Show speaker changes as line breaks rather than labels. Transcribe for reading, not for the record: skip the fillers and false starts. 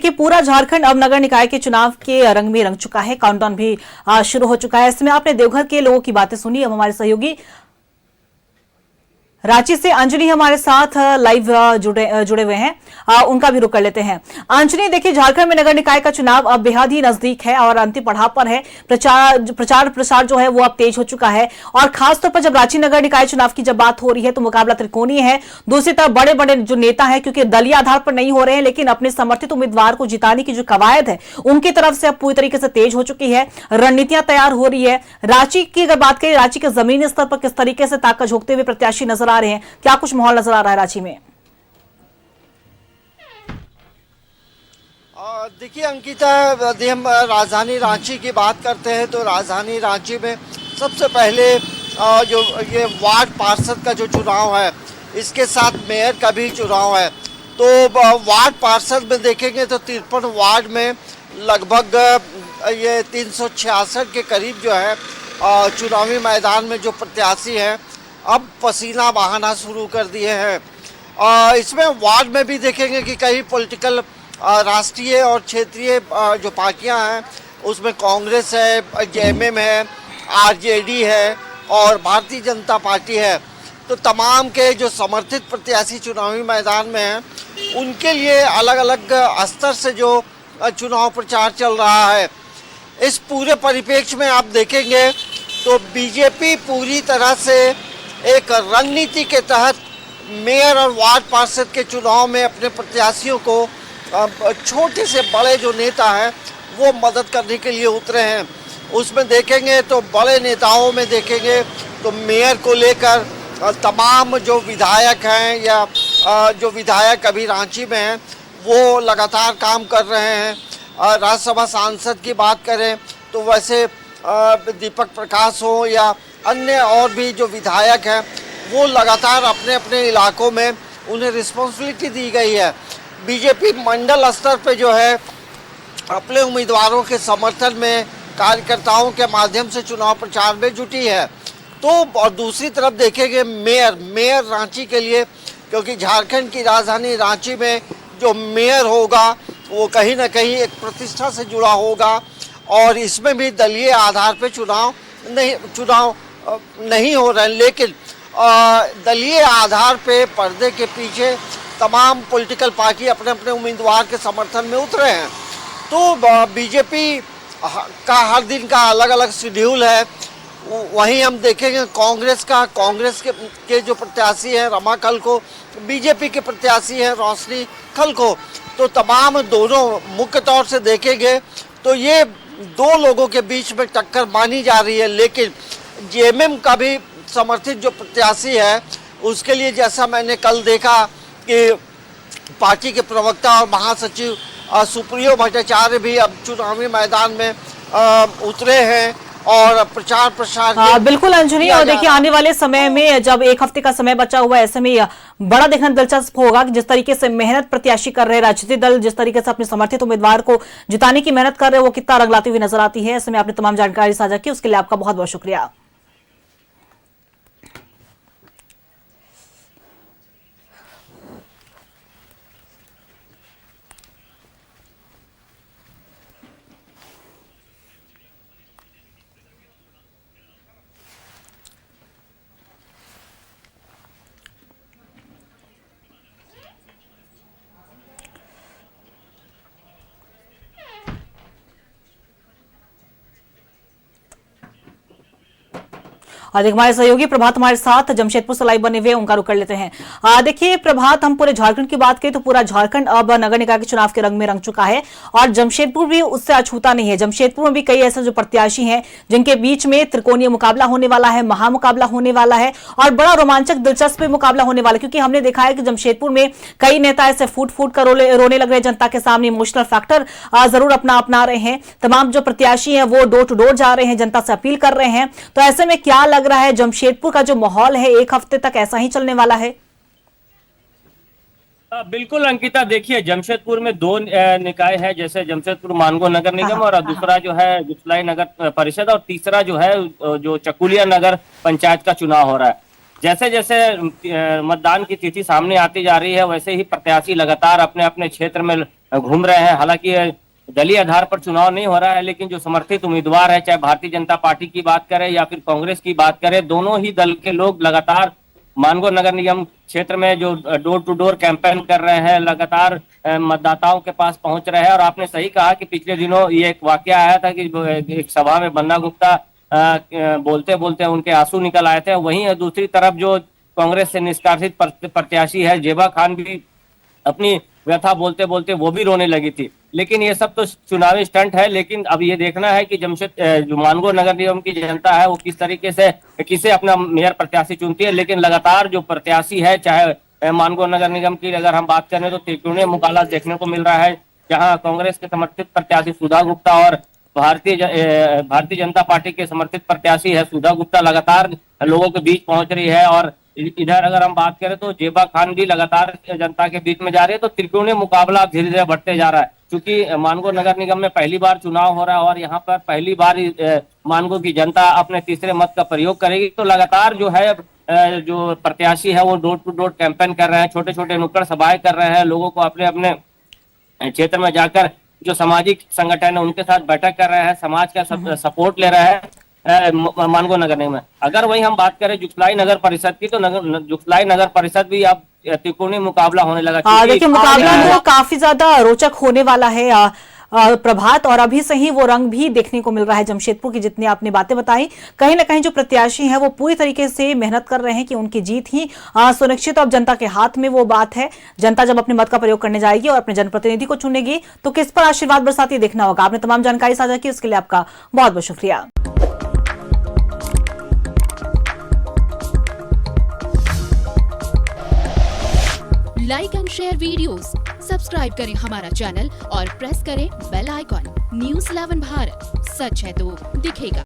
देखिए पूरा झारखंड अब नगर निकाय के चुनाव के रंग में रंग चुका है। काउंटडाउन भी शुरू हो चुका है। इसमें आपने देवघर के लोगों की बातें सुनी। अब हमारे सहयोगी रांची से अंजलि हमारे साथ लाइव जुड़े हुए हैं। उनका भी रुख कर लेते हैं। अंजलि, देखिए झारखंड में नगर निकाय का चुनाव अब बेहद ही नजदीक है और अंतिम पड़ाव पर है। प्रचार जो है वो अब तेज हो चुका है और खासतौर पर जब रांची नगर निकाय चुनाव की जब बात हो रही है तो मुकाबला त्रिकोणीय है। दूसरी तरफ बड़े बड़े जो नेता है, क्योंकि दलीय आधार पर नहीं हो रहे हैं, लेकिन अपने समर्थित उम्मीदवार को जिताने की जो कवायद है उनकी तरफ से अब पूरी तरीके से तेज हो चुकी है। रणनीतियां तैयार हो रही है। रांची की अगर बात करें, रांची के जमीनी स्तर पर किस तरीके से ताकत झोंकते हुए प्रत्याशी नजर आ रहे हैं, क्या कुछ माहौल नजर आ रहा है रांची में?
देखिए अंकिता, यदि हम राजधानी रांची की बात करते हैं तो राजधानी रांची में सबसे पहले जो ये वार्ड पार्षद का जो चुनाव है, इसके साथ मेयर का भी चुनाव है। तो वार्ड पार्षद में देखेंगे तो 53 वार्ड में लगभग ये 366 के करीब जो है चुनावी मैदान में जो प्रत्याशी हैं अब पसीना बहाना शुरू कर दिए हैं। इसमें वार्ड में भी देखेंगे कि कई पॉलिटिकल राष्ट्रीय और क्षेत्रीय जो पार्टियां हैं उसमें कांग्रेस है, जेएमएम है, आरजेडी है और भारतीय जनता पार्टी है। तो तमाम के जो समर्थित प्रत्याशी चुनावी मैदान में हैं उनके लिए अलग अलग स्तर से जो चुनाव प्रचार चल रहा है। इस पूरे परिप्रेक्ष्य में आप देखेंगे तो बीजेपी पूरी तरह से एक रणनीति के तहत मेयर और वार्ड पार्षद के चुनाव में अपने प्रत्याशियों को छोटे से बड़े जो नेता हैं वो मदद करने के लिए उतरे हैं। उसमें देखेंगे तो बड़े नेताओं में देखेंगे तो मेयर को लेकर तमाम जो विधायक हैं या जो विधायक अभी रांची में हैं वो लगातार काम कर रहे हैं। राज्यसभा सांसद की बात करें तो वैसे दीपक प्रकाश हो या अन्य और भी जो विधायक हैं वो लगातार अपने अपने इलाकों में उन्हें रिस्पॉन्सिबिलिटी दी गई है। बीजेपी मंडल स्तर पे जो है अपने उम्मीदवारों के समर्थन में कार्यकर्ताओं के माध्यम से चुनाव प्रचार में जुटी है। तो और दूसरी तरफ देखेंगे मेयर रांची के लिए, क्योंकि झारखंड की राजधानी रांची में जो मेयर होगा वो कहीं ना कहीं एक प्रतिष्ठा से जुड़ा होगा और इसमें भी दलीय आधार पे चुनाव नहीं हो रहे हैं, लेकिन दलीय आधार पे पर्दे के पीछे तमाम पॉलिटिकल पार्टी अपने अपने उम्मीदवार के समर्थन में उतरे हैं। तो बीजेपी का हर दिन का अलग अलग शेड्यूल है। वहीं हम देखेंगे कांग्रेस के जो प्रत्याशी हैं रमा खलखो, बीजेपी के प्रत्याशी हैं रोशनी खलखो। तो तमाम दोनों मुख्य तौर से देखेंगे तो ये दो लोगों के बीच में टक्कर मानी जा रही है, लेकिन जेएमएम का भी समर्थित जो प्रत्याशी है उसके लिए जैसा मैंने कल देखा कि पार्टी के प्रवक्ता और महासचिव सुप्रियो भट्टाचार्य भी अब चुनावी मैदान में उतरे हैं और प्रचार प्रसार
बिल्कुल अंजलि। और देखिए आने वाले समय में जब एक हफ्ते का समय बचा हुआ है, ऐसे में बड़ा देखना दिलचस्प होगा कि जिस तरीके से मेहनत प्रत्याशी कर रहे हैं, राजनीतिक दल जिस तरीके से अपने समर्थित उम्मीदवार को जिताने की मेहनत कर रहे हैं वो कितना रंग लाती हुई नजर आती है। ऐसे में आपने तमाम जानकारी साझा की, उसके लिए आपका बहुत बहुत शुक्रिया। और हमारे सहयोगी प्रभात हमारे साथ जमशेदपुर से लाइव बने हुए, उनका रुख कर लेते हैं। देखिए प्रभात, हम पूरे झारखंड की बात करें तो पूरा झारखंड अब नगर निकाय के चुनाव के रंग में रंग चुका है और जमशेदपुर भी उससे अछूता नहीं है। जमशेदपुर में भी कई ऐसे जो प्रत्याशी हैं जिनके बीच में त्रिकोणीय मुकाबला होने वाला है, महामुकाबला होने वाला है और बड़ा रोमांचक दिलचस्प मुकाबला होने वाला है, क्योंकि हमने देखा है कि जमशेदपुर में कई नेता ऐसे फूट फूट कर रोने लग रहे हैं जनता के सामने। इमोशनल फैक्टर जरूर अपना रहे हैं। तमाम जो प्रत्याशी हैं वो डोर टू डोर जा रहे हैं, जनता से अपील कर रहे हैं। तो ऐसे में क्या लग रहा है जमशेदपुर का जो माहौल है एक हफ्ते तक ऐसा ही चलने वाला है?
बिल्कुल अंकिता, देखिए जमशेदपुर में दो निकाय है, जैसे जमशेदपुर मानगो नगर निगम और दूसरा जो है गुस्लाई नगर परिषद और तीसरा जो है जो चकुलिया नगर पंचायत का चुनाव हो रहा है। जैसे जैसे मतदान की तिथि सामने आती जा रही है, वैसे ही प्रत्याशी लगातार अपने अपने क्षेत्र में घूम रहे हैं। हालांकि दलीय आधार पर चुनाव नहीं हो रहा है, लेकिन जो समर्थित उम्मीदवार है, चाहे भारतीय जनता पार्टी की बात करें या फिर कांग्रेस की बात करें, दोनों ही दल के लोग लगातार मानगो नगर निगम क्षेत्र में जो डोर टू डोर कैंपेन कर रहे हैं, लगातार मतदाताओं के पास पहुंच रहे हैं। और आपने सही कहा कि पिछले दिनों ये एक वाकया आया था कि एक सभा में बन्ना गुप्ता बोलते बोलते उनके आंसू निकल आए थे। वहीं दूसरी तरफ जो कांग्रेस से निष्कासित प्रत्याशी है जेबा खान भी अपनी व्यथा बोलते बोलते वो भी रोने लगी थी। लेकिन ये सब तो चुनावी स्टंट है, लेकिन अब ये देखना है कि जो मानगो नगर निगम की जनता है वो किस तरीके से किसे अपना मेयर प्रत्याशी चुनती है। लेकिन लगातार जो प्रत्याशी है, चाहे मानगो नगर निगम की अगर हम बात करें तो त्रिकोणीय मुकाबला देखने को मिल रहा है, जहां कांग्रेस के समर्थित प्रत्याशी सुधा गुप्ता और भारतीय जनता पार्टी के समर्थित प्रत्याशी है सुधा गुप्ता लगातार लोगों के बीच पहुंच रही है। और इधर अगर हम बात करें तो जेबा खान भी लगातार जनता के बीच में जा रही है। तो त्रिकोणीय मुकाबला धीरे धीरे बढ़ते जा रहा है, क्योंकि मानगो नगर निगम में पहली बार चुनाव हो रहा है और यहाँ पर पहली बार मानगो की जनता अपने तीसरे मत का प्रयोग करेगी। तो लगातार जो है जो प्रत्याशी है वो डोर टू डोर कैंपेन कर रहे हैं, छोटे छोटे नुक्कड़ सभाएं कर रहे हैं, लोगों को अपने अपने क्षेत्र में जाकर जो सामाजिक संगठन है उनके साथ बैठक कर रहे हैं, समाज का सपोर्ट ले रहे हैं मानगो नगर निगम में। अगर वही हम बात करें जुगलाई नगर परिषद की, तो जुगलाई नगर परिषद भी अब त्रिकोणीय मुकाबला होने लगा।
देखिए मुकाबला तो काफी ज्यादा रोचक होने वाला है प्रभात, और अभी से ही वो रंग भी देखने को मिल रहा है जमशेदपुर की। जितनी आपने बातें बताई, कहीं ना कहीं जो प्रत्याशी हैं वो पूरी तरीके से मेहनत कर रहे हैं कि उनकी जीत ही सुनिश्चित। अब जनता के हाथ में वो बात है, जनता जब अपने मत का प्रयोग करने जाएगी और अपने जनप्रतिनिधि को चुनेगी तो किस पर आशीर्वाद बरसाती देखना होगा। आपने तमाम जानकारी साझा की, उसके लिए आपका बहुत बहुत शुक्रिया।
Like and share videos, subscribe करें हमारा चैनल और प्रेस करें बेल आइकॉन। न्यूज़ 11 भारत, सच है तो दिखेगा।